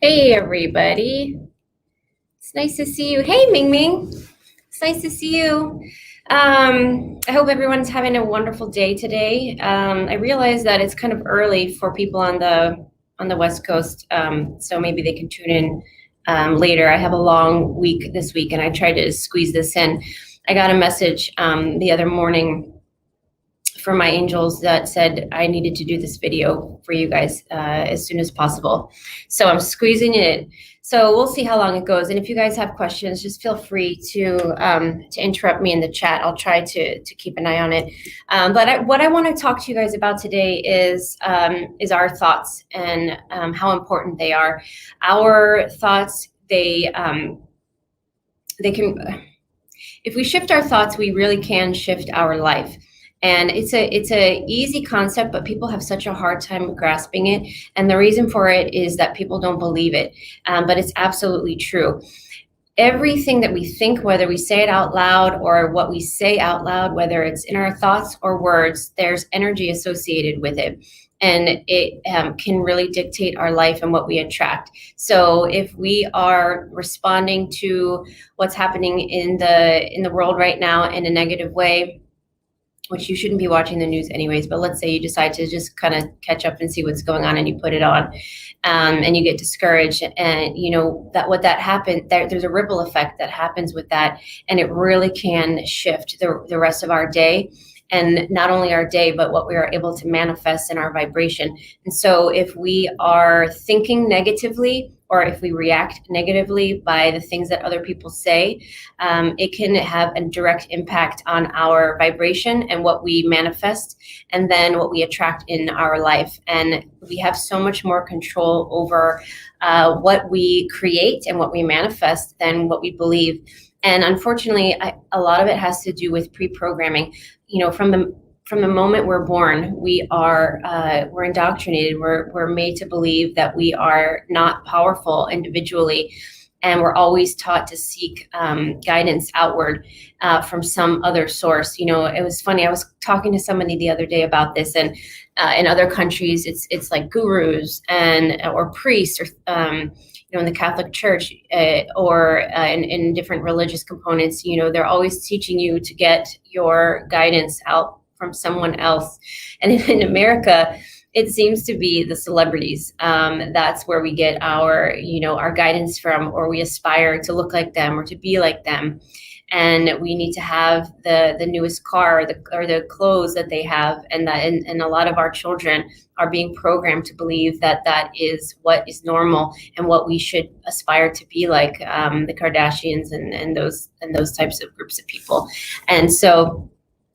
Hey everybody, it's nice to see you. Hey Ming Ming, it's nice to see you. I hope everyone's having a wonderful day today. I realize that it's kind of early for people on the West Coast, so maybe they can tune in later. I have a long week this week, and I tried to squeeze this in. I got a message the other morning from my angels that said I needed to do this video for you guys as soon as possible. So I'm squeezing it. So we'll see how long it goes. And if you guys have questions, just feel free to interrupt me in the chat. I'll try to keep an eye on it. But what I want to talk to you guys about today is our thoughts and how important they are. Our thoughts, they can, if we shift our thoughts, we really can shift our life. And it's a easy concept, but people have such a hard time grasping it. And the reason for it is that people don't believe it, but it's absolutely true. Everything that we think, whether we say it out loud or what we say out loud, whether it's in our thoughts or words, there's energy associated with it. And it can really dictate our life and what we attract. So if we are responding to what's happening in the world right now in a negative way, which you shouldn't be watching the news anyways, but let's say you decide to just kind of catch up and see what's going on and you put it on and you get discouraged, and you know that happened, there's a ripple effect that happens with that, and it really can shift the rest of our day. And not only our day, but what we are able to manifest in our vibration. And so if we are thinking negatively, or if we react negatively by the things that other people say, it can have a direct impact on our vibration and what we manifest, and then what we attract in our life. And we have so much more control over what we create and what we manifest than what we believe. And unfortunately, a lot of it has to do with pre-programming. You know, from the moment we're born, we're indoctrinated. We're made to believe that we are not powerful individually, and we're always taught to seek guidance outward from some other source. You know, it was funny. I was talking to somebody the other day about this, and in other countries, it's like gurus or priests, or you know, in the Catholic Church or in different religious components. You know, they're always teaching you to get your guidance out from someone else. And in America, it seems to be the celebrities. That's where we get our guidance from, or we aspire to look like them or to be like them. And we need to have the newest car or the clothes that they have. And a lot of our children are being programmed to believe that is what is normal and what we should aspire to be like, the Kardashians and those types of groups of people. And so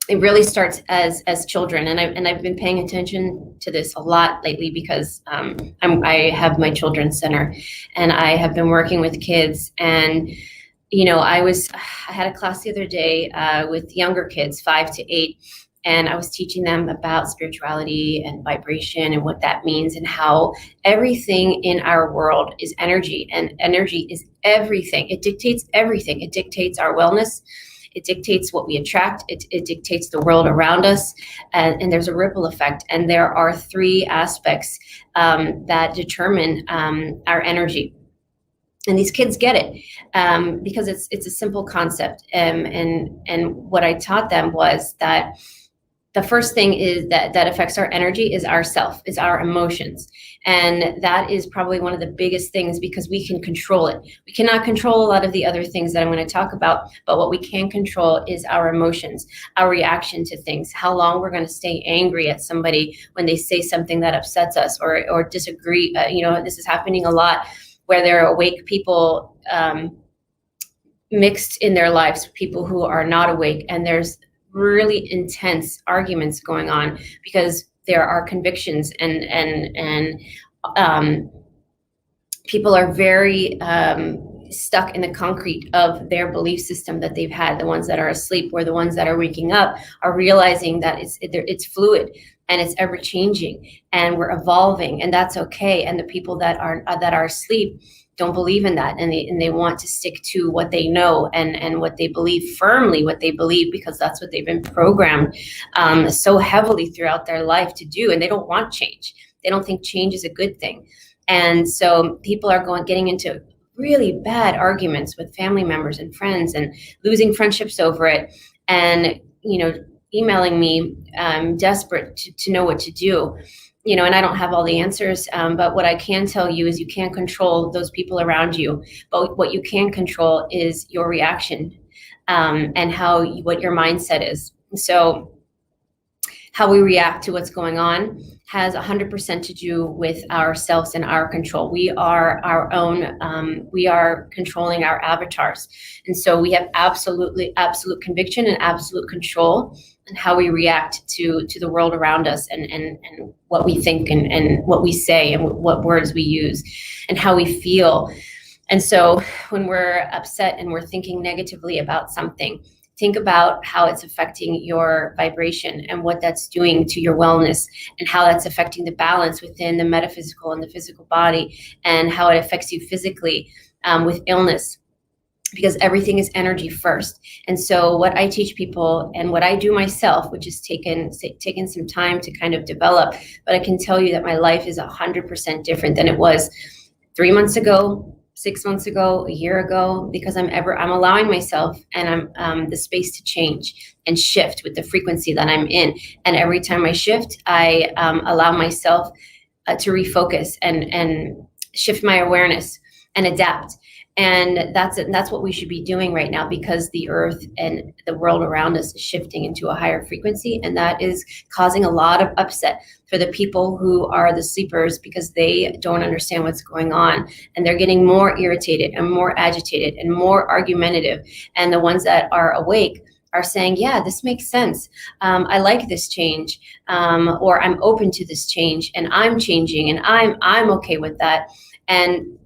it really starts as children, and I've been paying attention to this a lot lately because I have my children's center, and I have been working with kids. And you know, I had a class the other day with younger kids, 5 to 8, and I was teaching them about spirituality and vibration and what that means, and how everything in our world is energy, and energy is everything. It dictates everything. It dictates our wellness. It dictates what we attract. It dictates the world around us, and there's a ripple effect. And there are 3 aspects that determine our energy. And these kids get it because it's a simple concept. And what I taught them was that the first thing is that affects our energy is ourself, is our emotions. And that is probably one of the biggest things, because we can control it. We cannot control a lot of the other things that I'm going to talk about, but what we can control is our emotions, our reaction to things, how long we're going to stay angry at somebody when they say something that upsets us or disagree. You know, this is happening a lot, where there are awake people mixed in their lives, people who are not awake, and there's really intense arguments going on because there are convictions and people are very stuck in the concrete of their belief system that they've had. The ones that are asleep, or the ones that are waking up, are realizing that it's fluid and it's ever changing, and we're evolving, and that's okay. And the people that are asleep don't believe in that, and they want to stick to what they know, and what they believe, firmly what they believe, because that's what they've been programmed so heavily throughout their life to do, and they don't want change. They don't think change is a good thing. And so people are getting into really bad arguments with family members and friends, and losing friendships over it, and emailing me desperate to know what to do. And I don't have all the answers, but what I can tell you is you can't control those people around you, but what you can control is your reaction, and what your mindset is. So how we react to what's going on has 100% to do with ourselves and our control. We are our own, we are controlling our avatars. And so we have absolute conviction and absolute control in how we react to the world around us, and what we think, and what we say, and what words we use, and how we feel. And so when we're upset and we're thinking negatively about something, think about how it's affecting your vibration, and what that's doing to your wellness, and how that's affecting the balance within the metaphysical and the physical body, and how it affects you physically with illness, because everything is energy first. And so what I teach people, and what I do myself, which has taken some time to kind of develop, but I can tell you that my life is 100% different than it was 3 months ago, 6 months ago, a year ago, because I'm allowing myself, and I'm the space to change and shift with the frequency that I'm in. And every time I shift, I allow myself to refocus and shift my awareness and adapt. And that's what we should be doing right now, because the earth and the world around us is shifting into a higher frequency, and that is causing a lot of upset for the people who are the sleepers, because they don't understand what's going on, and they're getting more irritated and more agitated and more argumentative. And the ones that are awake are saying, yeah, this makes sense. I like this change, or I'm open to this change, and I'm changing, and I'm okay with that. And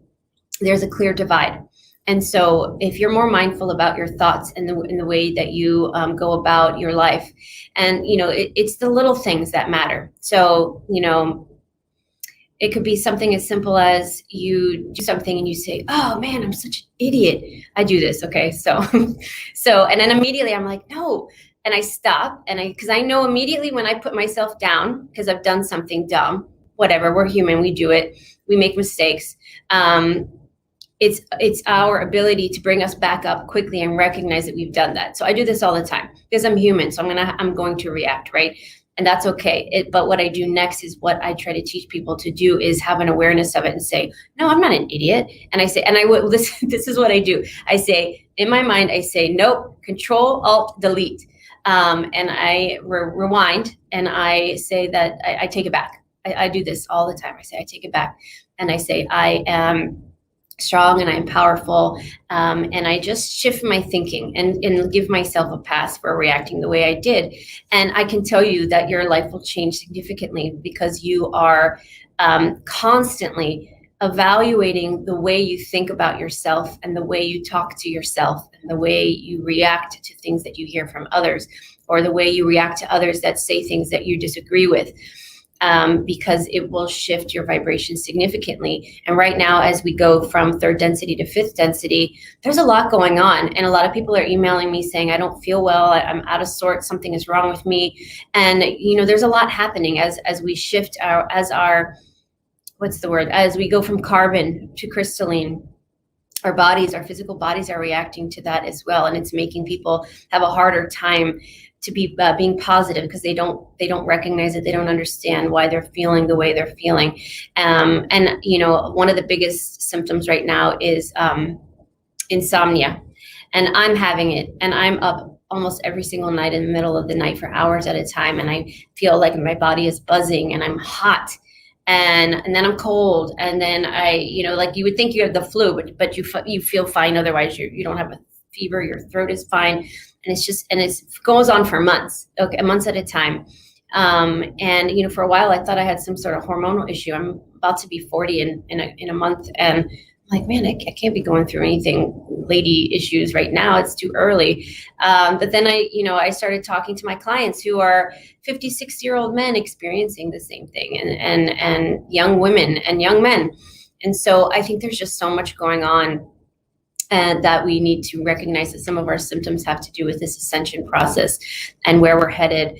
there's a clear divide. And so if you're more mindful about your thoughts and in the way that you go about your life, and it's the little things that matter. So it could be something as simple as you do something and you say, oh man, I'm such an idiot. I do this. Okay. So and then immediately I'm like, no. And I stop, because I know immediately when I put myself down because I've done something dumb, whatever, we're human, we do it, we make mistakes. It's our ability to bring us back up quickly and recognize that we've done that. So I do this all the time because I'm human. So I'm going to react, right? And that's okay. But what I do next is what I try to teach people to do is have an awareness of it and say, no, I'm not an idiot. And I say, this is what I do. I say, in my mind, I say, nope, Control, Alt, Delete. And I rewind, and I say that I take it back. I do this all the time. I say, I take it back. And I say, I am strong and I'm powerful, and I just shift my thinking and give myself a pass for reacting the way I did. And I can tell you that your life will change significantly, because you are constantly evaluating the way you think about yourself, and the way you talk to yourself, and the way you react to things that you hear from others, or the way you react to others that say things that you disagree with. Because it will shift your vibration significantly. And right now, as we go from third density to fifth density, there's a lot going on. And a lot of people are emailing me saying, I don't feel well, I'm out of sorts, something is wrong with me. And, there's a lot happening as we shift as we go from carbon to crystalline. Our bodies, our physical bodies are reacting to that as well. And it's making people have a harder time to be being positive, because they don't recognize it. They don't understand why they're feeling the way they're feeling. And one of the biggest symptoms right now is insomnia, and I'm having it, and I'm up almost every single night in the middle of the night for hours at a time. And I feel like my body is buzzing, and I'm hot, and then I'm cold. And then like you would think you have the flu, but you feel fine. Otherwise you don't have a fever, your throat is fine. And it goes on for months, months at a time. And, for a while I thought I had some sort of hormonal issue. I'm about to be 40 in a month. And I'm like, man, I can't be going through anything lady issues right now. It's too early. But then I started talking to my clients who are 50, 60-year-old men experiencing the same thing, and young women and young men. And so I think there's just so much going on, and that we need to recognize that some of our symptoms have to do with this ascension process and where we're headed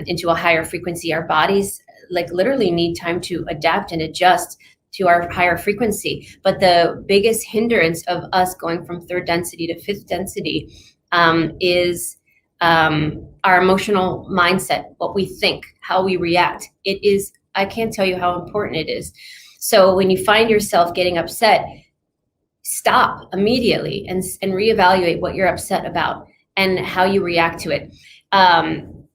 into a higher frequency. Our bodies literally need time to adapt and adjust to our higher frequency. But the biggest hindrance of us going from third density to fifth density is our emotional mindset, what we think, how we react. I can't tell you how important it is. So when you find yourself getting upset, stop immediately and reevaluate what you're upset about and how you react to it.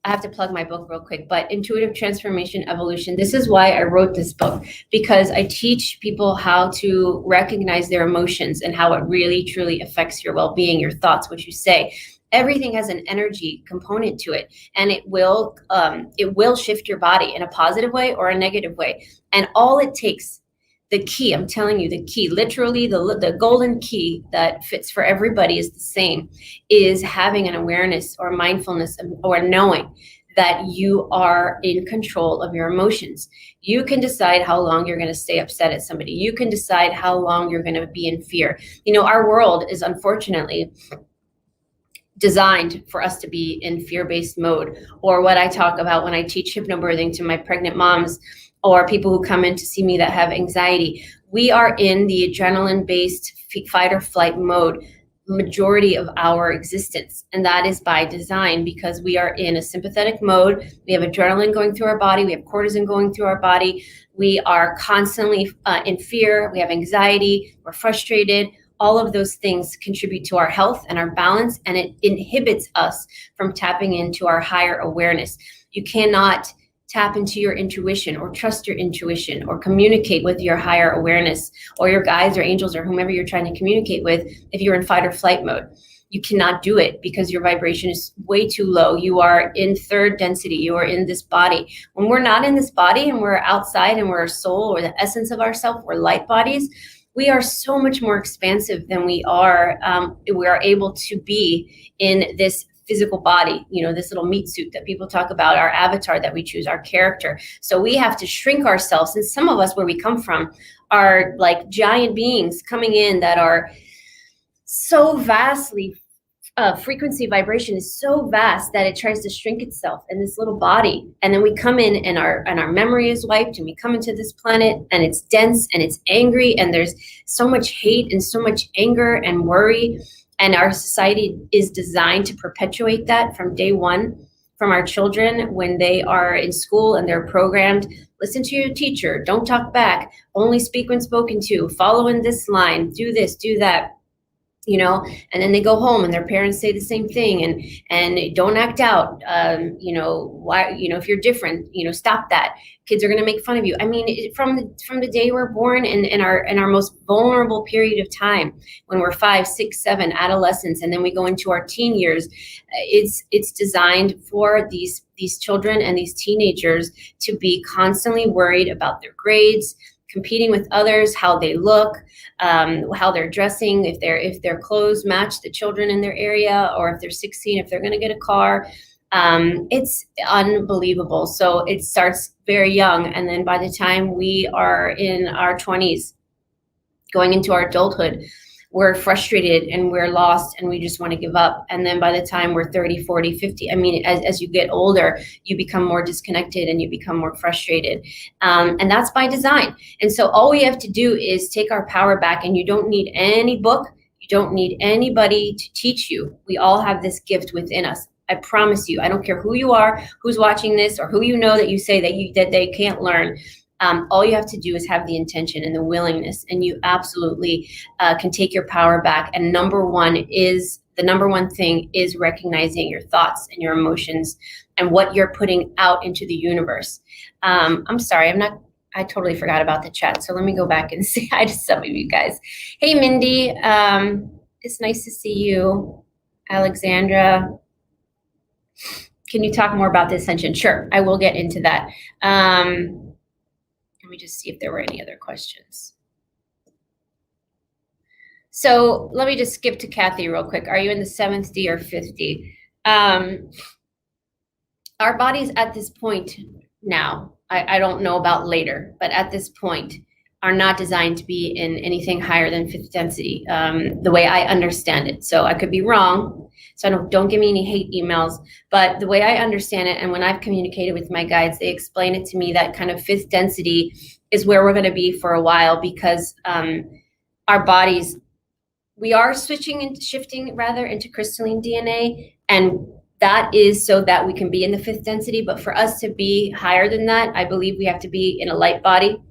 I have to plug my book real quick, but Intuitive Transformation Evolution. This is why I wrote this book, because I teach people how to recognize their emotions and how it really, truly affects your well-being, your thoughts, what you say. Everything has an energy component to it, and it will shift your body in a positive way or a negative way. And all it takes, the key, I'm telling you, the key, literally the golden key that fits for everybody is the same, is having an awareness or mindfulness or knowing that you are in control of your emotions. You can decide how long you're going to stay upset at somebody. You can decide how long you're going to be in fear. Our world is unfortunately designed for us to be in fear-based mode, or what I talk about when I teach hypnobirthing to my pregnant moms or people who come in to see me that have anxiety. We are in the adrenaline-based fight or flight mode majority of our existence. And that is by design, because we are in a sympathetic mode. We have adrenaline going through our body. We have cortisol going through our body. We are constantly in fear. We have anxiety. We're frustrated. All of those things contribute to our health and our balance, and it inhibits us from tapping into our higher awareness. You cannot tap into your intuition or trust your intuition or communicate with your higher awareness or your guides or angels or whomever you're trying to communicate with if you're in fight or flight mode. You cannot do it because your vibration is way too low. You are in third density. You are in this body. When we're not in this body and we're outside and we're a soul or the essence of ourselves, we're light bodies, we are so much more expansive than we are able to be in this physical body, this little meat suit that people talk about, our avatar that we choose, our character. So we have to shrink ourselves. And some of us, where we come from, are like giant beings coming in that are so vastly, frequency vibration is so vast that it tries to shrink itself in this little body. And then we come in and our memory is wiped, and we come into this planet and it's dense and it's angry, and there's so much hate and so much anger and worry. And our society is designed to perpetuate that from day one, from our children when they are in school and they're programmed. Listen to your teacher, don't talk back, only speak when spoken to, follow in this line, do this, do that. And then they go home and their parents say the same thing, and don't act out. Why, if you're different, stop that. Kids are going to make fun of you. I mean, from the day we're born and in our most vulnerable period of time, when we're 5, 6, 7, adolescents, and then we go into our teen years, it's designed for these children and these teenagers to be constantly worried about their grades, competing with others, how they look, how they're dressing, if their clothes match the children in their area, or if they're 16, if they're going to get a car. It's unbelievable. So it starts very young. And then by the time we are in our 20s, going into our adulthood, we're frustrated and we're lost and we just want to give up. And then by the time we're 30, 40, 50, as you get older, you become more disconnected and you become more frustrated. And that's by design. And so all we have to do is take our power back, and you don't need any book. You don't need anybody to teach you. We all have this gift within us. I promise you, I don't care who you are, who's watching this, or who that you say that they can't learn. All you have to do is have the intention and the willingness, and you absolutely can take your power back. And the number one thing is recognizing your thoughts and your emotions and what you're putting out into the universe. I'm sorry, I totally forgot about the chat. So let me go back and say hi to some of you guys. Hey, Mindy, it's nice to see you. Alexandra. can you talk more about the ascension? Sure, I will get into that. Let me just see if there were any other questions. So let me just skip to Kathy real quick. Are you in the 7th D or 5th D? Our bodies at this point now, I don't know about later, but at this point are not designed to be in anything higher than 5th density, the way I understand it. So I could be wrong. So don't give me any hate emails, but the way I understand it, and when I've communicated with my guides, they explain it to me that kind of 5th density is where we're going to be for a while, because our bodies, we are shifting rather into crystalline DNA, and that is so that we can be in the 5th density. But for us to be higher than that, I believe we have to be in a light body.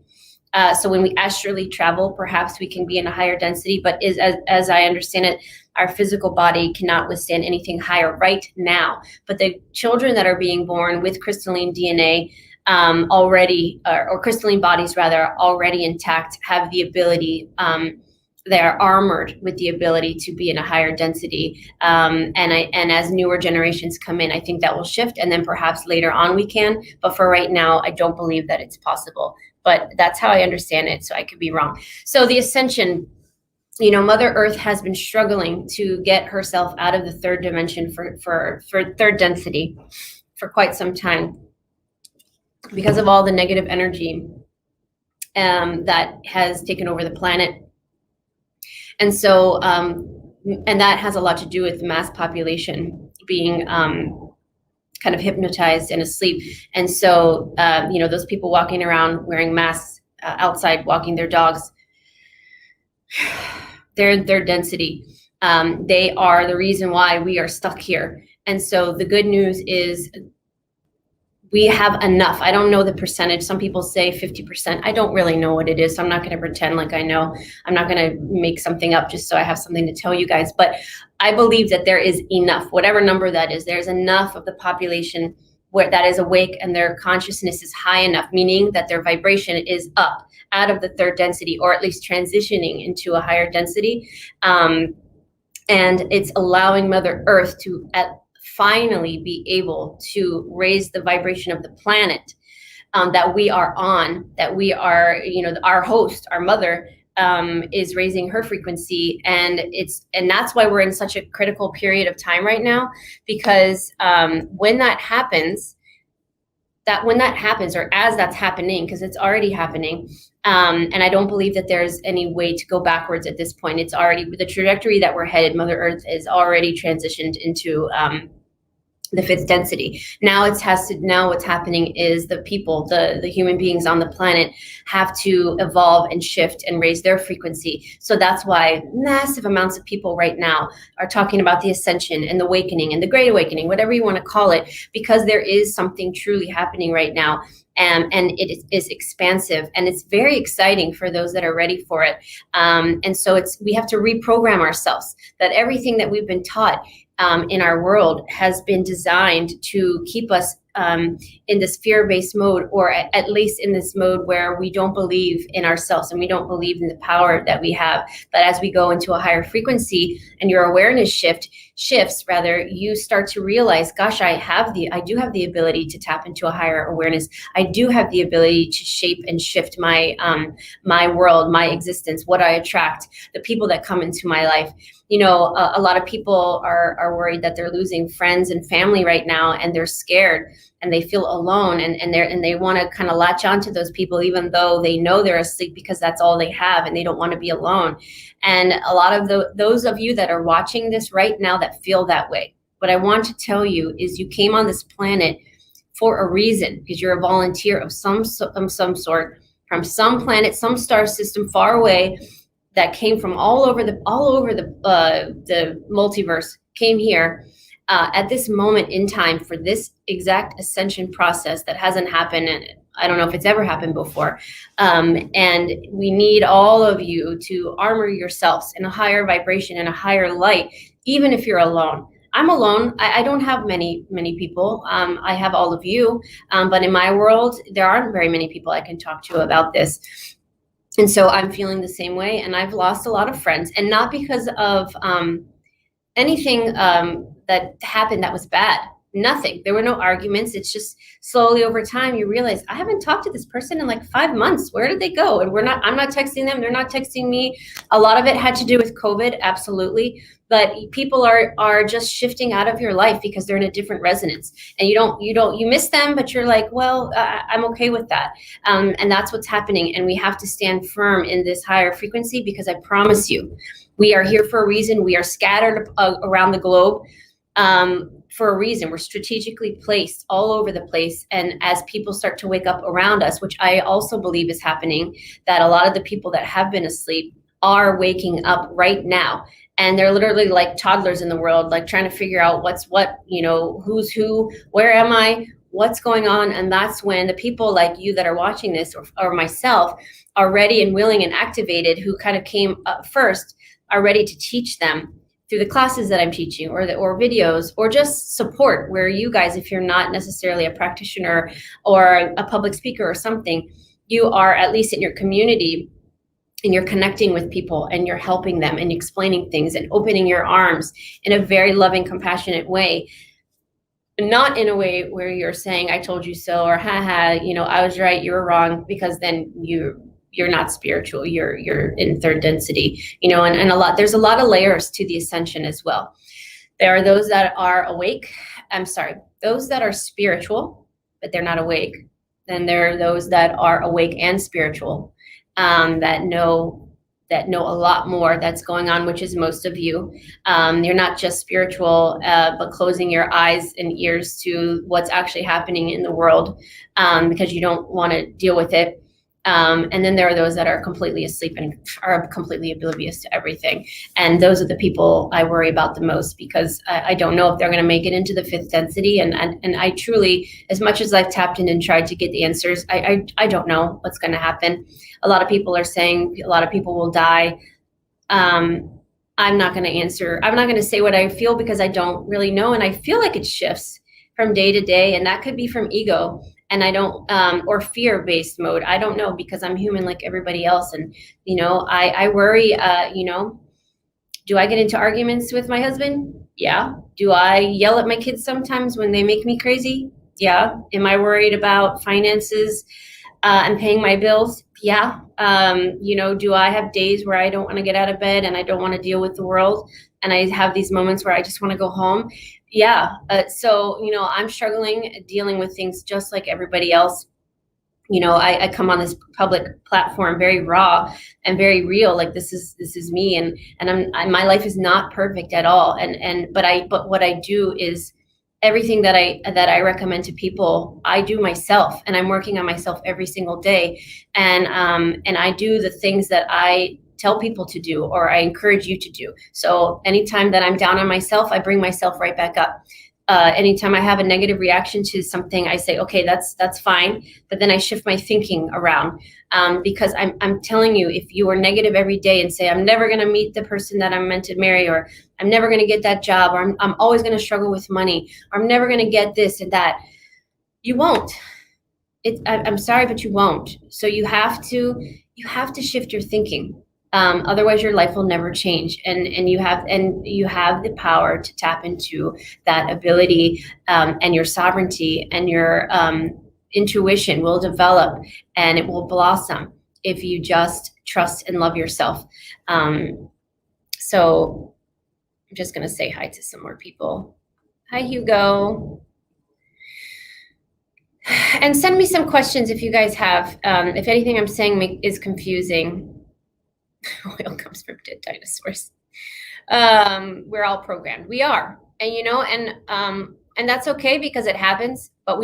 So when we astrally travel, perhaps we can be in a higher density, but as I understand it, our physical body cannot withstand anything higher right now. But the children that are being born with crystalline DNA already, or crystalline bodies rather, already intact, have the ability, they're armored with the ability to be in a higher density. And as newer generations come in, I think that will shift, and then perhaps later on we can. But for right now, I don't believe that it's possible. But that's how I understand it, so I could be wrong. So the ascension, Mother Earth has been struggling to get herself out of the 3rd dimension for 3rd density for quite some time, because of all the negative energy that has taken over the planet. And so, and that has a lot to do with the mass population being kind of hypnotized and asleep. And so, those people walking around wearing masks outside, walking their dogs, their density, they are the reason why we are stuck here. And so the good news is we have enough. I don't know the percentage. Some people say 50%. I don't really know what it is, so I'm not going to pretend like I know. I'm not going to make something up just so I have something to tell you guys. But I believe that there is enough, whatever number that is, there's enough of the population where that is awake and their consciousness is high enough, meaning that their vibration is up out of the 3rd density, or at least transitioning into a higher density. And it's allowing Mother Earth to finally be able to raise the vibration of the planet that we are on, that we are, our host, our mother, is raising her frequency. And that's why we're in such a critical period of time right now, because when that happens, or as that's happening, because it's already happening, and I don't believe that there's any way to go backwards at this point. It's already the trajectory that we're headed. Mother Earth is already transitioned into the 5th density. Now what's happening is the people, the human beings on the planet have to evolve and shift and raise their frequency. So that's why massive amounts of people right now are talking about the ascension and the awakening and the great awakening, whatever you want to call it, because there is something truly happening right now. And it is expansive, and it's very exciting for those that are ready for it. And so we have to reprogram ourselves, that everything that we've been taught in our world has been designed to keep us in this fear-based mode, or at least in this mode where we don't believe in ourselves and we don't believe in the power that we have. But as we go into a higher frequency and your awareness shifts, you start to realize, gosh, I do have the ability to tap into a higher awareness. I do have the ability to shape and shift my world, my existence, what I attract, the people that come into my life. A lot of people are worried that they're losing friends and family right now, and they're scared and they feel alone, and they want to kind of latch onto those people, even though they know they're asleep, because that's all they have, and they don't want to be alone. And a lot of those of you that are watching this right now that feel that way, what I want to tell you is you came on this planet for a reason, because you're a volunteer of some sort, from some planet, some star system far away, that came from all over the multiverse, came here at this moment in time for this exact ascension process that hasn't happened, and I don't know if it's ever happened before. And we need all of you to armor yourselves in a higher vibration and a higher light, even if you're alone. I'm alone. I don't have many people. I have all of you, but in my world, there aren't very many people I can talk to about this. And so I'm feeling the same way, and I've lost a lot of friends, and not because of anything that happened that was bad. Nothing. There were no arguments. It's just slowly over time you realize I haven't talked to this person in like 5 months. Where did they go? And I'm not texting them. They're not texting me. A lot of it had to do with COVID, absolutely. But people are just shifting out of your life because they're in a different resonance, and you miss them, but you're like, well, I'm okay with that. And that's what's happening. And we have to stand firm in this higher frequency, because I promise you, we are here for a reason. We are scattered around the globe. For a reason. We're strategically placed all over the place. And as people start to wake up around us, which I also believe is happening, that a lot of the people that have been asleep are waking up right now. And they're literally like toddlers in the world, like trying to figure out what's what, who's who, where am I, what's going on. And that's when the people like you that are watching this, or myself, are ready and willing and activated, who kind of came up first, are ready to teach them through the classes that I'm teaching, or videos, or just support, where you guys, if you're not necessarily a practitioner or a public speaker or something, you are at least in your community, and you're connecting with people, and you're helping them and explaining things and opening your arms in a very loving, compassionate way. Not in a way where you're saying, I told you so, or haha, I was right, you were wrong, because then you're not spiritual, you're in third density, and there's a lot of layers to the ascension as well. There are those that are awake, those that are spiritual, but they're not awake. Then there are those that are awake and spiritual, that know a lot more that's going on, which is most of you. You're not just spiritual, but closing your eyes and ears to what's actually happening in the world, because you don't want to deal with it. And then there are those that are completely asleep and are completely oblivious to everything. And those are the people I worry about the most, because I don't know if they're going to make it into the fifth density. And I truly, as much as I've tapped in and tried to get the answers, I don't know what's going to happen. A lot of people are saying a lot of people will die. I'm not going to answer. I'm not going to say what I feel, because I don't really know. And I feel like it shifts from day to day, and that could be from ego. And I don't, or fear-based mode. I don't know, because I'm human like everybody else. And, I worry, do I get into arguments with my husband? Yeah. Do I yell at my kids sometimes when they make me crazy? Yeah. Am I worried about finances and paying my bills? Yeah. Do I have days where I don't want to get out of bed and I don't want to deal with the world? And I have these moments where I just want to go home. Yeah. So, I'm struggling, dealing with things just like everybody else. I come on this public platform very raw and very real. Like this is me. And my life is not perfect at all. But what I do is everything that I recommend to people, I do myself, and I'm working on myself every single day. And I do the things that I tell people to do, or I encourage you to do. So anytime that I'm down on myself, I bring myself right back up. Anytime I have a negative reaction to something, I say, okay, that's fine. But then I shift my thinking around, because I'm telling you, if you are negative every day and say, I'm never going to meet the person that I'm meant to marry, or I'm never going to get that job, or I'm always going to struggle with money, or I'm never going to get this and that, you won't. I'm sorry, but you won't. So you have to shift your thinking. Otherwise your life will never change, and you have the power to tap into that ability, and your sovereignty and your intuition will develop, and it will blossom if you just trust and love yourself. So I'm just going to say hi to some more people. Hi, Hugo. And send me some questions if you guys have, if anything I'm saying is confusing. Oil comes from dead dinosaurs. We're all programmed. We are, and that's okay, because it happens. But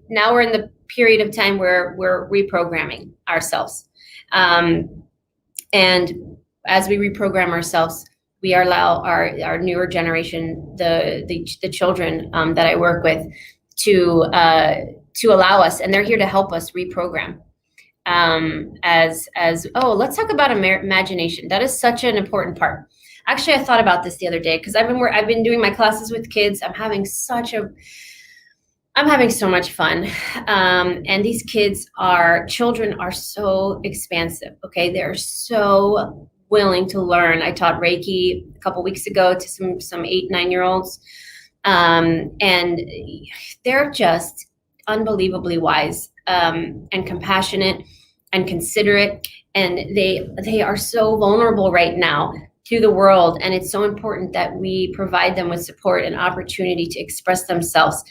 now we're in the period of time where we're reprogramming ourselves, and as we reprogram ourselves, we allow our newer generation, the children that I work with, to allow us, and they're here to help us reprogram. Let's talk about imagination. That is such an important part. Actually, I thought about this the other day, because I've been doing my classes with kids. I'm having so much fun. And these children are so expansive. Okay. They're so willing to learn. I taught Reiki a couple weeks ago to some 8-9-year-olds. And they're just unbelievably wise, and compassionate and considerate, and they are so vulnerable right now to the world, and it's so important that we provide them with support and opportunity to express themselves.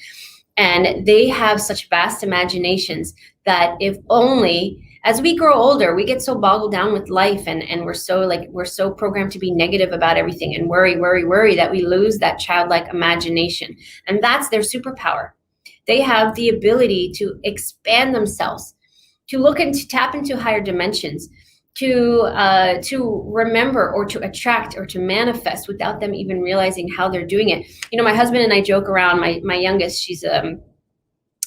And they have such vast imaginations that if only as we grow older, we get so boggled down with life, and we're so programmed to be negative about everything and worry that we lose that childlike imagination. And that's their superpower. They have the ability to expand themselves, to look and to tap into higher dimensions, to remember or to attract or to manifest without them even realizing how they're doing it. My husband and I joke around. My youngest, she's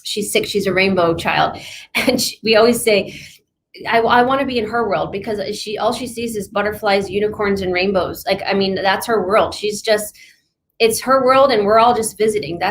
6, she's a rainbow child, and we always say, I want to be in her world, because all she sees is butterflies, unicorns, and rainbows. That's her world. It's her world, and we're all just visiting.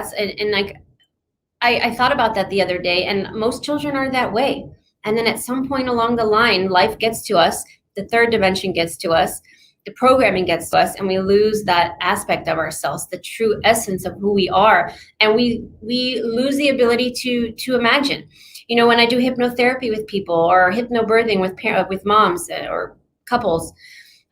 I thought about that the other day, and most children are that way. And then at some point along the line, life gets to us, the third dimension gets to us, the programming gets to us, and we lose that aspect of ourselves, the true essence of who we are. And we lose the ability to imagine. When I do hypnotherapy with people, or hypnobirthing with moms or couples,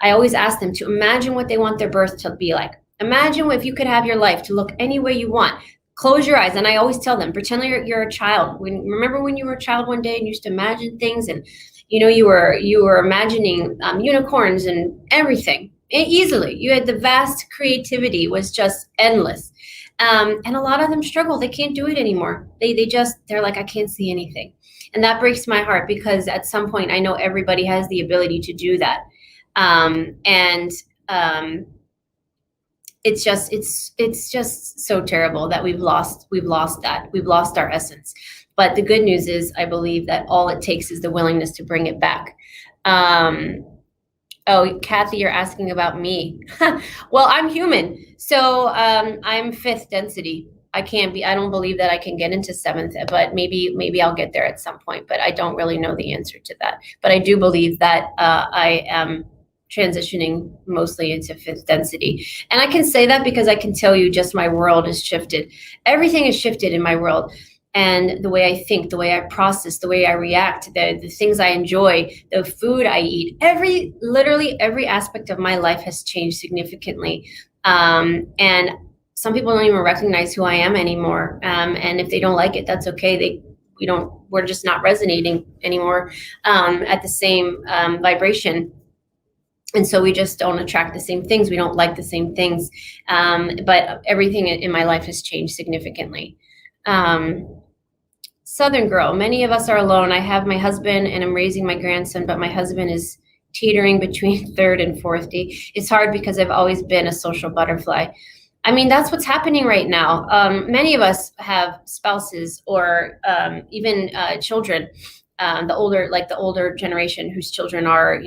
I always ask them to imagine what they want their birth to be like. Imagine if you could have your life to look any way you want. Close your eyes. And I always tell them, pretend you're a child. Remember when you were a child one day and used to imagine things, and you were imagining unicorns and everything easily. You had the vast creativity, was just endless. And a lot of them struggle. They can't do it anymore. They're like, I can't see anything. And that breaks my heart, because at some point I know everybody has the ability to do that. It's just so terrible that we've lost that. We've lost our essence. But the good news is, I believe that all it takes is the willingness to bring it back. Oh, Kathy, you're asking about me. Well, I'm human. So I'm 5th density. I don't believe that I can get into 7th, but maybe I'll get there at some point, but I don't really know the answer to that. But I do believe that I am transitioning mostly into 5th density. And I can say that because I can tell you, just my world has shifted. Everything has shifted in my world. And the way I think, the way I process, the way I react, the things I enjoy, the food I eat, literally every aspect of my life has changed significantly. And some people don't even recognize who I am anymore. And if they don't like it, that's okay. We're just not resonating anymore at the same vibration. And so we just don't attract the same things. We don't like the same things. But everything in my life has changed significantly. Southern girl, many of us are alone. I have my husband and I'm raising my grandson, but my husband is teetering between 3rd and 4th D. It's hard because I've always been a social butterfly. That's what's happening right now. Many of us have spouses or even children, the older generation whose children are,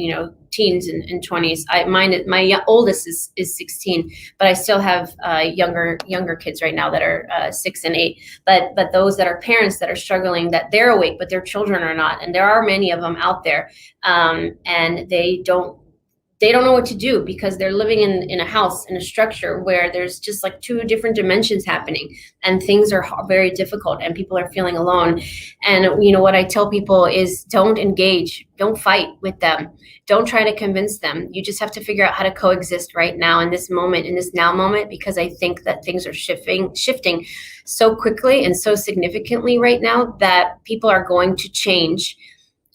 teens and 20s. My oldest is 16, but I still have younger kids right now that are 6 and 8. But those that are parents that are struggling, that they're awake, but their children are not. And there are many of them out there, and they don't know what to do, because they're living in a house, in a structure where there's just like 2 different dimensions happening, and things are very difficult, and people are feeling alone. And what I tell people is, don't engage, don't fight with them, don't try to convince them. You just have to figure out how to coexist right now, in this moment, in this now moment, because I think that things are shifting so quickly and so significantly right now that people are going to change.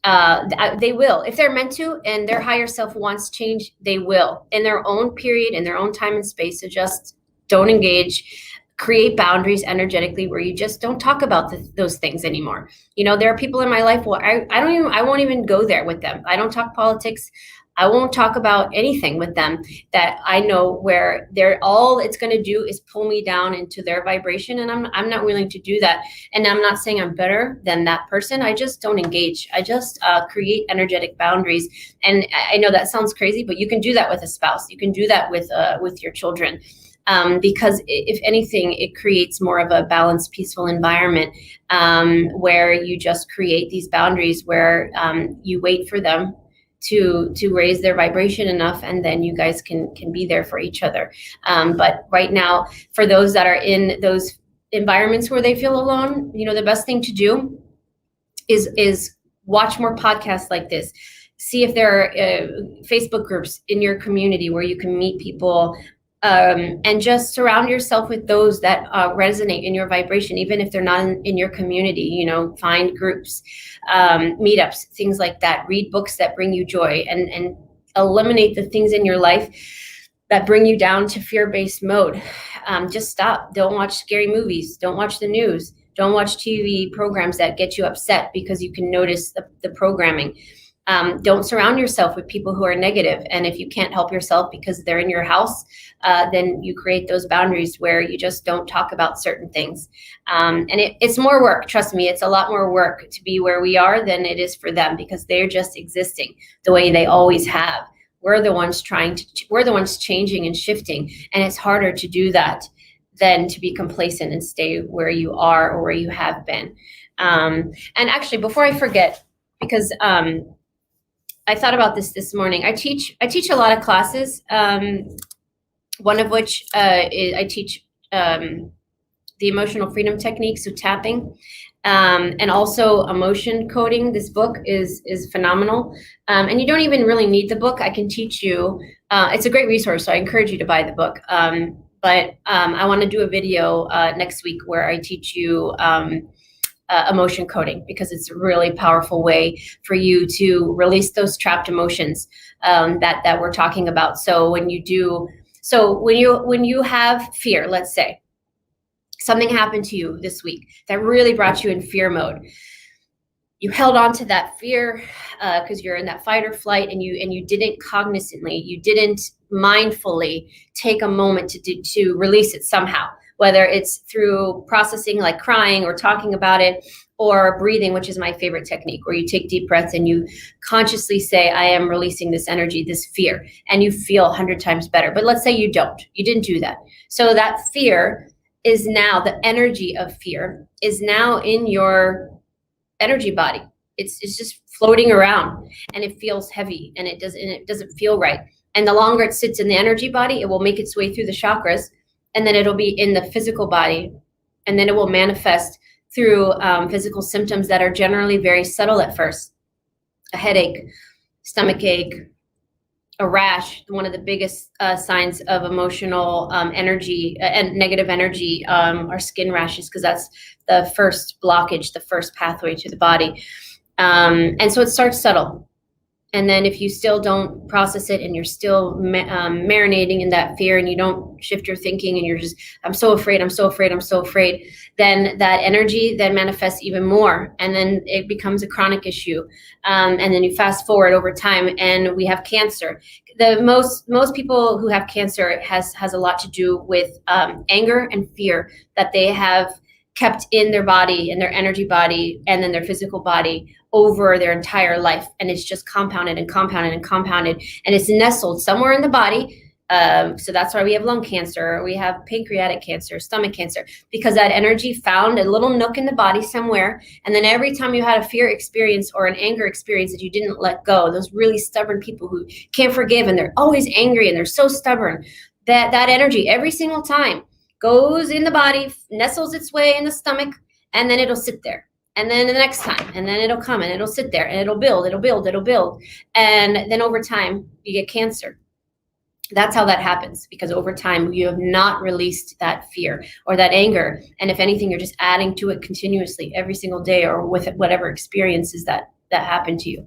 They will, if they're meant to, and their higher self wants change, they will, in their own period, in their own time and space. So just don't engage. Create boundaries energetically where you just don't talk about those things anymore. There are people in my life where I won't even go there with them. I don't talk politics. I won't talk about anything with them that I know where all it's going to do is pull me down into their vibration. And I'm not willing to do that. And I'm not saying I'm better than that person. I just don't engage. I just create energetic boundaries. And I know that sounds crazy, but you can do that with a spouse. You can do that with your children. Because if anything, it creates more of a balanced, peaceful environment where you just create these boundaries where you wait for them to raise their vibration enough, and then you guys can be there for each other. But right now, for those that are in those environments where they feel alone, the best thing to do is watch more podcasts like this. See if there are Facebook groups in your community where you can meet people, and just surround yourself with those that resonate in your vibration, even if they're not in your community. Find groups, meetups, things like that. Read books that bring you joy, and eliminate the things in your life that bring you down to fear-based mode. Just stop. Don't watch scary movies. Don't watch the news. Don't watch TV programs that get you upset because you can notice the programming. Don't surround yourself with people who are negative. And if you can't help yourself because they're in your house, then you create those boundaries where you just don't talk about certain things. And it's more work. Trust me, it's a lot more work to be where we are than it is for them, because they're just existing the way they always have. We're the ones we're the ones changing and shifting. And it's harder to do that than to be complacent and stay where you are or where you have been. And actually, before I forget, because I thought about this morning. I teach a lot of classes. One of which I teach the emotional freedom technique, so tapping, and also emotion coding. This book is phenomenal, and you don't even really need the book. I can teach you. It's a great resource, so I encourage you to buy the book. But I want to do a video next week where I teach you emotion coding, because it's a really powerful way for you to release those trapped emotions that we're talking about. So when you have fear, let's say something happened to you this week that really brought you in fear mode. You held on to that fear because you're in that fight or flight, and you didn't cognizantly, you didn't mindfully take a moment to release it somehow. Whether it's through processing, like crying or talking about it, or breathing, which is my favorite technique, where you take deep breaths and you consciously say, I am releasing this energy, this fear, and you feel 100 times better. But let's say you didn't do that. So that fear is now, the energy of fear is now in your energy body. It's just floating around, and it feels heavy, and it doesn't feel right. And the longer it sits in the energy body, it will make its way through the chakras, and then it'll be in the physical body, and then it will manifest through physical symptoms that are generally very subtle at first. A headache, stomach ache, a rash. One of the biggest signs of emotional energy and negative energy are skin rashes, because that's the first blockage, the first pathway to the body. And so it starts subtle. And then if you still don't process it, and you're still marinating in that fear, and you don't shift your thinking, and you're just, I'm so afraid, I'm so afraid, I'm so afraid, then that energy then manifests even more. And then it becomes a chronic issue. And then you fast forward over time, and we have cancer. The most people who have cancer has a lot to do with anger and fear that they have kept in their body, in their energy body, and then their physical body over their entire life. And it's just compounded and compounded and compounded, and it's nestled somewhere in the body. So that's why we have lung cancer, we have pancreatic cancer, stomach cancer, because that energy found a little nook in the body somewhere. And then every time you had a fear experience or an anger experience that you didn't let go, those really stubborn people who can't forgive, and they're always angry, and they're so stubborn, that energy every single time goes in the body, nestles its way in the stomach, and then it'll sit there. And then the next time, and then it'll come, and it'll sit there, and it'll build. And then over time, you get cancer. That's how that happens, because over time, you have not released that fear or that anger. And if anything, you're just adding to it continuously every single day, or with whatever experiences that happen to you.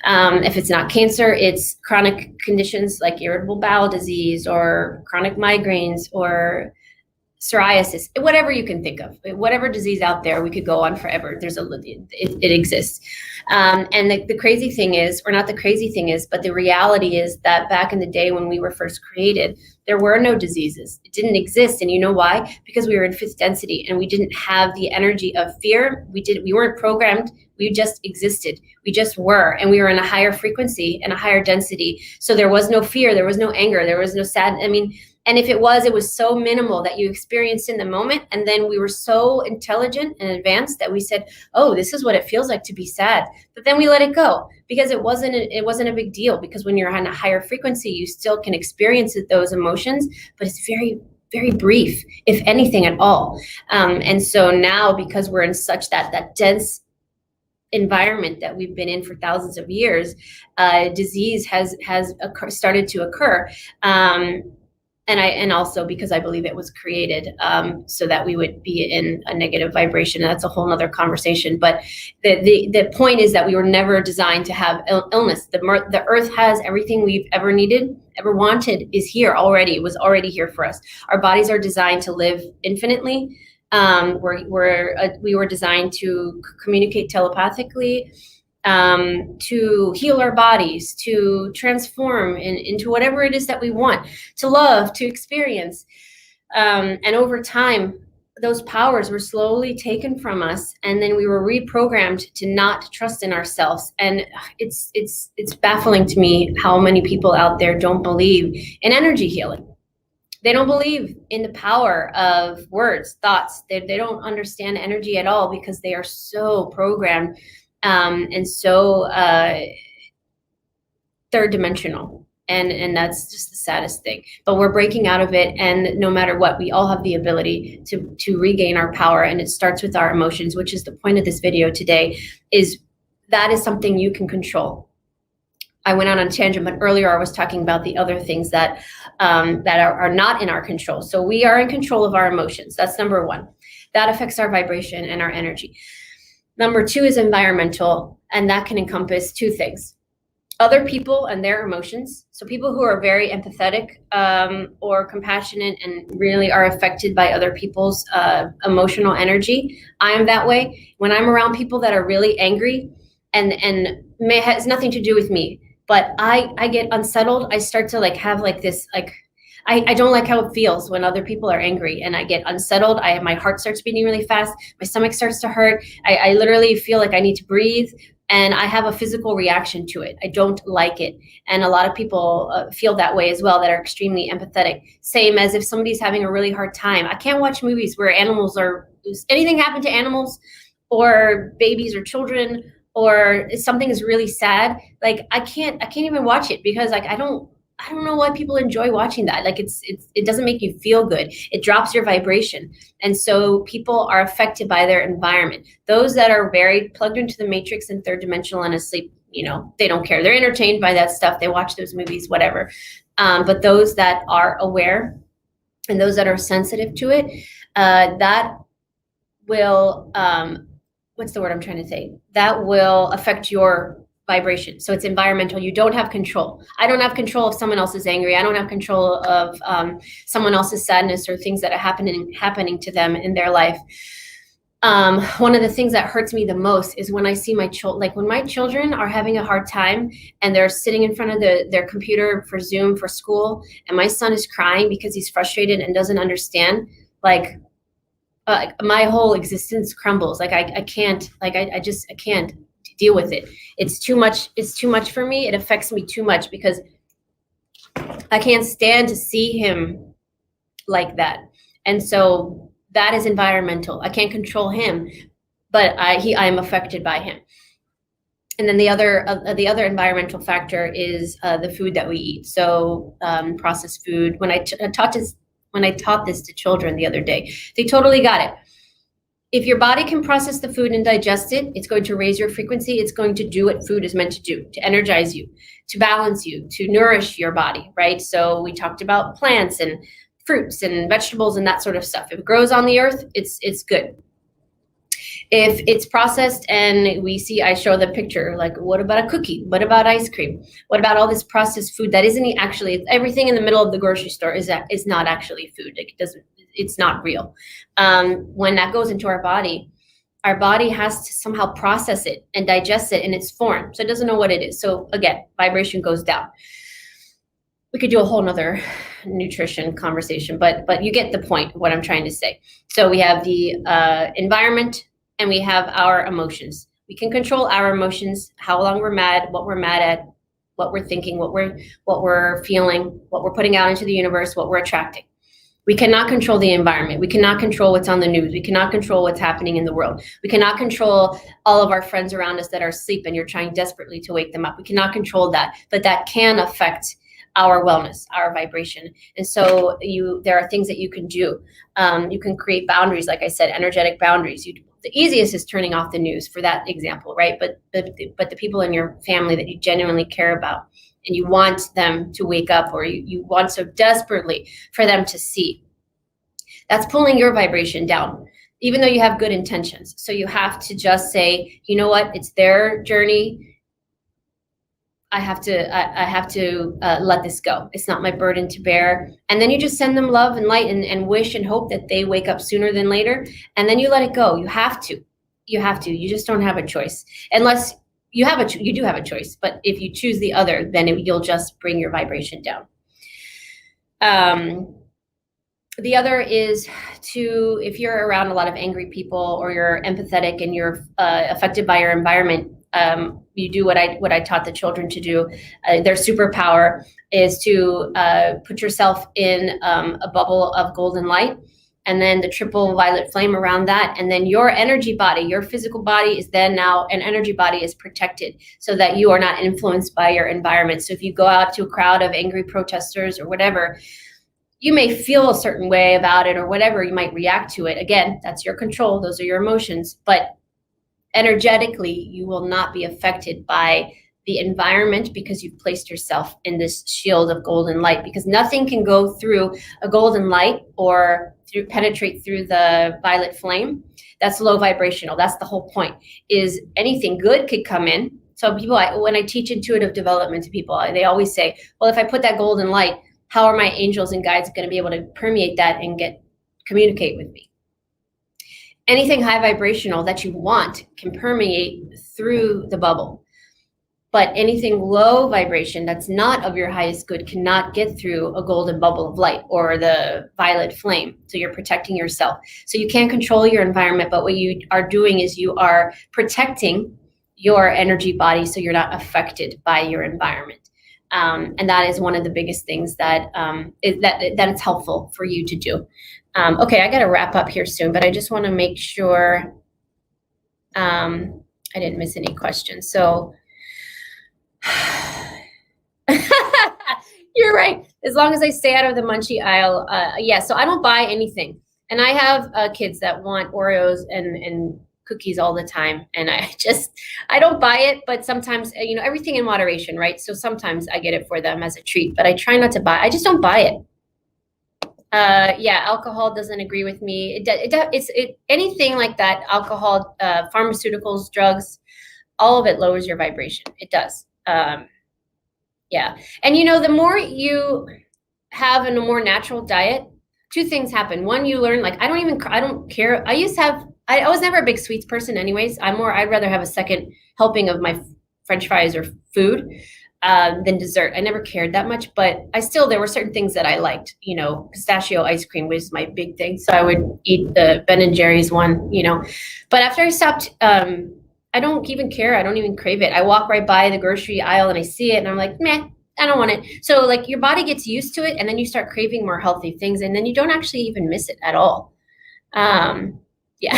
If it's not cancer, it's chronic conditions like irritable bowel disease, or chronic migraines, or psoriasis, whatever you can think of, whatever disease out there, we could go on forever. It exists. And the crazy thing is, or not the crazy thing is, but the reality is that back in the day when we were first created, there were no diseases. It didn't exist. And you know why? Because we were in fifth density, and we didn't have the energy of fear. We weren't programmed. We just existed. We just were. And we were in a higher frequency and a higher density. So there was no fear. There was no anger. There was no sadness. I mean, And if it was so minimal that you experienced in the moment. And then we were so intelligent and advanced that we said, oh, this is what it feels like to be sad. But then we let it go because it wasn't a big deal, because when you're on a higher frequency, you still can experience those emotions, but it's very, very brief, if anything at all. And so now, because we're in such that dense environment that we've been in for thousands of years, disease has started to occur. And also because I believe it was created so that we would be in a negative vibration. That's a whole nother conversation. But the point is that we were never designed to have illness. The earth has everything we've ever needed, ever wanted, is here already. It was already here for us. Our bodies are designed to live infinitely. We were designed to communicate telepathically, to heal our bodies, to transform into whatever it is that we want, to love, to experience. And over time, those powers were slowly taken from us, and then we were reprogrammed to not trust in ourselves. And it's baffling to me how many people out there don't believe in energy healing. They don't believe in the power of words, thoughts. They don't understand energy at all because they are so programmed and so third dimensional. And that's just the saddest thing. But we're breaking out of it. And no matter what, we all have the ability to regain our power. And it starts with our emotions, which is the point of this video today, is that is something you can control. I went on a tangent, but earlier I was talking about the other things that are not in our control. So we are in control of our emotions. That's number one. That affects our vibration and our energy. Number two is environmental, and that can encompass two things: other people and their emotions. So people who are very empathetic or compassionate and really are affected by other people's emotional energy. I am that way. When I'm around people that are really angry and has nothing to do with me, but I get unsettled. I start to have this, I don't like how it feels when other people are angry, and I get unsettled. My heart starts beating really fast. My stomach starts to hurt. I literally feel like I need to breathe, and I have a physical reaction to it. I don't like it. And a lot of people feel that way as well, that are extremely empathetic. Same as if somebody's having a really hard time. I can't watch movies where anything happened to animals or babies or children, or something is really sad. I can't even watch it because I don't know why people enjoy watching that. It doesn't make you feel good. It drops your vibration. And so people are affected by their environment. Those that are very plugged into the matrix and third dimensional and asleep, they don't care. They're entertained by that stuff. They watch those movies, whatever. But those that are aware and those that are sensitive to it, that will, what's the word I'm trying to say? That will affect your vibration. So it's environmental. You don't have control. I don't have control if someone else is angry. I don't have control of someone else's sadness or things that are happening to them in their life. One of the things that hurts me the most is when I see my when my children are having a hard time and they're sitting in front of their computer for Zoom for school, and my son is crying because he's frustrated and doesn't understand. My whole existence crumbles. I can't deal with it. It's too much. It's too much for me. It affects me too much because I can't stand to see him like that. And so that is environmental. I can't control him, but I'm affected by him. And then the other environmental factor is the food that we eat. So processed food. When I taught this to children the other day, they totally got it. If your body can process the food and digest it, it's going to raise your frequency. It's going to do what food is meant to do, to energize you, to balance you, to nourish your body, right? So we talked about plants and fruits and vegetables and that sort of stuff. If it grows on the earth, it's good. If it's processed and I show the picture, what about a cookie? What about ice cream? What about all this processed food that isn't actually, everything in the middle of the grocery store is not actually food. It's not real. When that goes into our body has to somehow process it and digest it in its form. So it doesn't know what it is. So again, vibration goes down. We could do a whole nother nutrition conversation, but you get the point of what I'm trying to say. So we have the environment and we have our emotions. We can control our emotions, how long we're mad, what we're mad at, what we're thinking, what we're feeling, what we're putting out into the universe, what we're attracting. We cannot control the environment. We cannot control what's on the news. We cannot control what's happening in the world. We cannot control all of our friends around us that are asleep and you're trying desperately to wake them up. We cannot control that, but that can affect our wellness, our vibration. And so there are things that you can do. You can create boundaries, like I said, energetic boundaries. The easiest is turning off the news for that example, right? But the people in your family that you genuinely care about and you want them to wake up, or you want so desperately for them to see, that's pulling your vibration down, even though you have good intentions. So you have to just say, you know what, it's their journey. I have to let this go. It's not my burden to bear. And then you just send them love and light and wish and hope that they wake up sooner than later. And then you let it go. You have to. You just don't have a choice. Unless you do have a choice. But if you choose the other, then you'll just bring your vibration down. The other is if you're around a lot of angry people, or you're empathetic and you're affected by your environment, you do what I taught the children to do. Their superpower is to put yourself in a bubble of golden light, and then the triple violet flame around that. And then your energy body, your physical body is then now an energy body is protected so that you are not influenced by your environment. So if you go out to a crowd of angry protesters or whatever, you may feel a certain way about it or whatever, you might react to it. Again, that's your control. Those are your emotions. But energetically, you will not be affected by the environment because you've placed yourself in this shield of golden light, because nothing can go through a golden light or penetrate through the violet flame. That's low vibrational. That's the whole point, is anything good could come in. So when I teach intuitive development to people, they always say, well, if I put that golden light, how are my angels and guides going to be able to permeate that and communicate with me? Anything high vibrational that you want can permeate through the bubble. But anything low vibration that's not of your highest good cannot get through a golden bubble of light or the violet flame. So you're protecting yourself. So you can't control your environment, but what you are doing is you are protecting your energy body so you're not affected by your environment. And that is one of the biggest things that it's helpful for you to do. Okay, I got to wrap up here soon, but I just want to make sure I didn't miss any questions. So you're right. As long as I stay out of the munchie aisle, yeah. So I don't buy anything, and I have kids that want Oreos and cookies all the time, and I don't buy it. But sometimes, everything in moderation, right? So sometimes I get it for them as a treat, but I try not to buy. I just don't buy it. Yeah, alcohol doesn't agree with me. It's anything like that. Alcohol, pharmaceuticals, drugs, all of it lowers your vibration. It does. Yeah. And the more you have a more natural diet, two things happen. One, you learn, like, I don't care. I was never a big sweets person anyways. I'd rather have a second helping of my French fries or food than dessert. I never cared that much, but there were certain things that I liked. Pistachio ice cream was my big thing. So I would eat the Ben and Jerry's one, but after I stopped, I don't even care. I don't even crave it. I walk right by the grocery aisle and I see it and I'm like, meh, I don't want it. So like your body gets used to it and then you start craving more healthy things and then you don't actually even miss it at all. Yeah,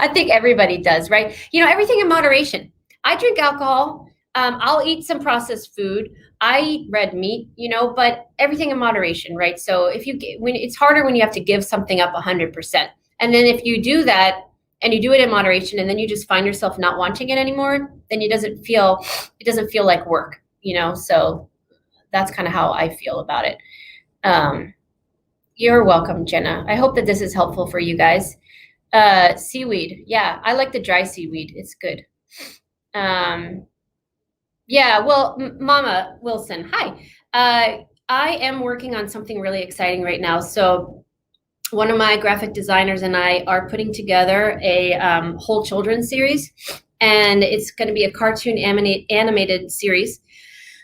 I think everybody does, right? Everything in moderation. I drink alcohol. I'll eat some processed food. I eat red meat, but everything in moderation, right? So it's harder when you have to give something up 100%. And then if you do that, and you do it in moderation, and then you just find yourself not wanting it anymore, then it doesn't feel like work, So that's kind of how I feel about it. You're welcome, Jenna. I hope that this is helpful for you guys. Seaweed. Yeah, I like the dry seaweed. It's good. Yeah, well, Mama Wilson, hi. I am working on something really exciting right now. So one of my graphic designers and I are putting together a whole children's series, and it's going to be a cartoon animated series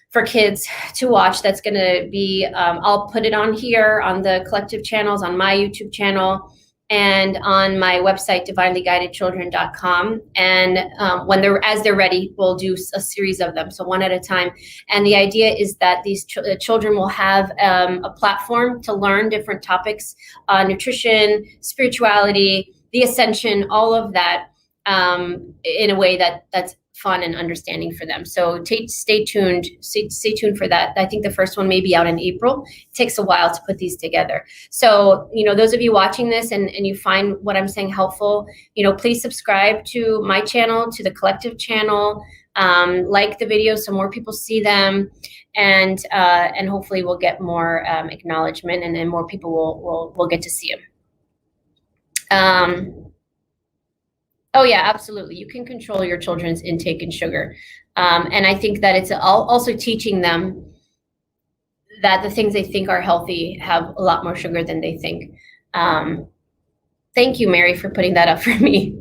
for kids to watch. That's going to be, I'll put it on here on the collective channels, on my YouTube channel, and on my website, divinelyguidedchildren.com. And as they're ready, we'll do a series of them, so one at a time. And the idea is that these children will have a platform to learn different topics, nutrition, spirituality, the ascension, all of that, in a way that's fun and understanding for them. So stay tuned. Stay tuned for that. I think the first one may be out in April. It takes a while to put these together. So, those of you watching this and you find what I'm saying helpful, please subscribe to my channel, to the collective channel, like the videos so more people see them, and hopefully we'll get more acknowledgement, and then more people will get to see them. Oh yeah, absolutely. You can control your children's intake in sugar. And I think that it's also teaching them that the things they think are healthy have a lot more sugar than they think. Thank you, Mary, for putting that up for me.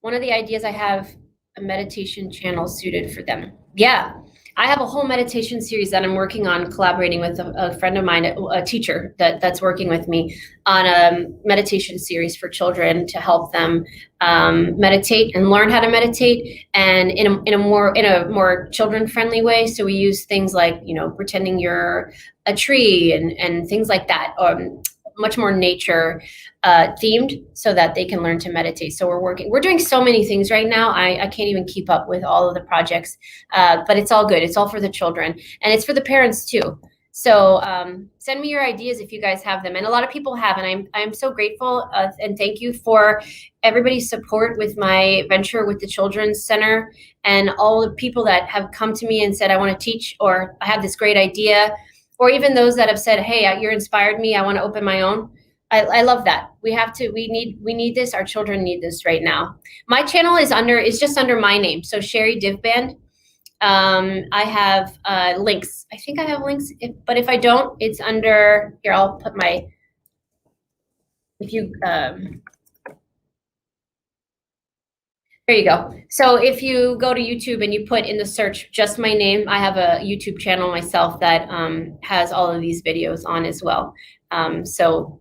One of the ideas I have, a meditation channel suited for them. Yeah. I have a whole meditation series that I'm working on, collaborating with a friend of mine, a teacher that's working with me on a meditation series for children to help them meditate and learn how to meditate, and in a more children-friendly way. So we use things like, pretending you're a tree and things like that, much more nature themed, so that they can learn to meditate. So we're doing so many things right now. I can't even keep up with all of the projects, but it's all good. It's all for the children, and it's for the parents too. So send me your ideas if you guys have them. And a lot of people have, and I'm so grateful, and thank you for everybody's support with my venture with the Children's Center, and all the people that have come to me and said, I want to teach, or I have this great idea, or even those that have said, hey, you're inspired me, I want to open my own. I love that. We need this. Our children need this right now. My channel is just under my name. So Sherri Divband. I have links. I think I have links, but if I don't, it's under here. I'll put my, if you, there you go. So if you go to YouTube and you put in the search just my name, I have a YouTube channel myself that has all of these videos on as well. So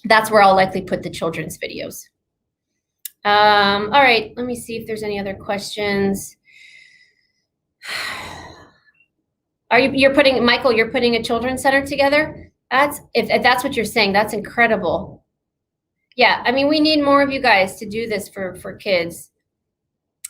that's where I'll likely put the children's videos. All right, let me see if there's any other questions. You're putting, Michael, you're putting a children's center together? If that's what you're saying, that's incredible. Yeah, I mean, we need more of you guys to do this for kids.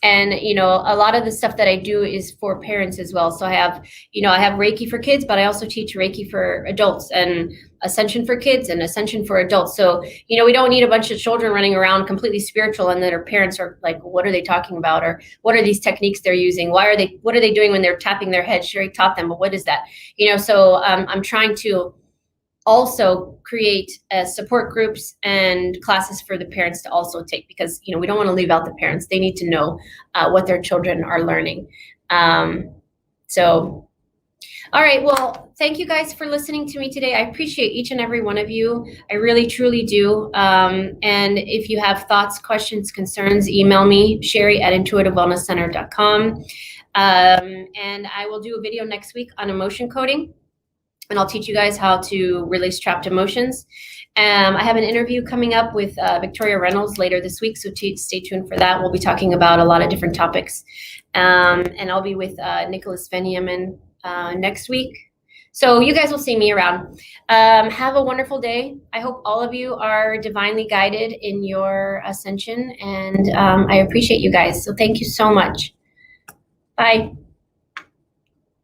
And, a lot of the stuff that I do is for parents as well. So I have Reiki for kids, but I also teach Reiki for adults, and Ascension for kids and Ascension for adults. So, we don't need a bunch of children running around completely spiritual and that our parents are like, what are they talking about? Or what are these techniques they're using? what are they doing when they're tapping their head? Sherri taught them, but what is that? So I'm trying to also create support groups and classes for the parents to also take, because we don't want to leave out the parents. They need to know what their children are learning. So all right, well, thank you guys for listening to me today. I appreciate each and every one of you. I really truly do. And if you have thoughts, questions, concerns, email me, Sherri@intuitivewellnesscenter.com. And I will do a video next week on emotion coding, and I'll teach you guys how to release trapped emotions. I have an interview coming up with Victoria Reynolds later this week, so stay tuned for that. We'll be talking about a lot of different topics. And I'll be with Nicholas Veniamin next week. So you guys will see me around. Have a wonderful day. I hope all of you are divinely guided in your ascension, and I appreciate you guys. So thank you so much. Bye.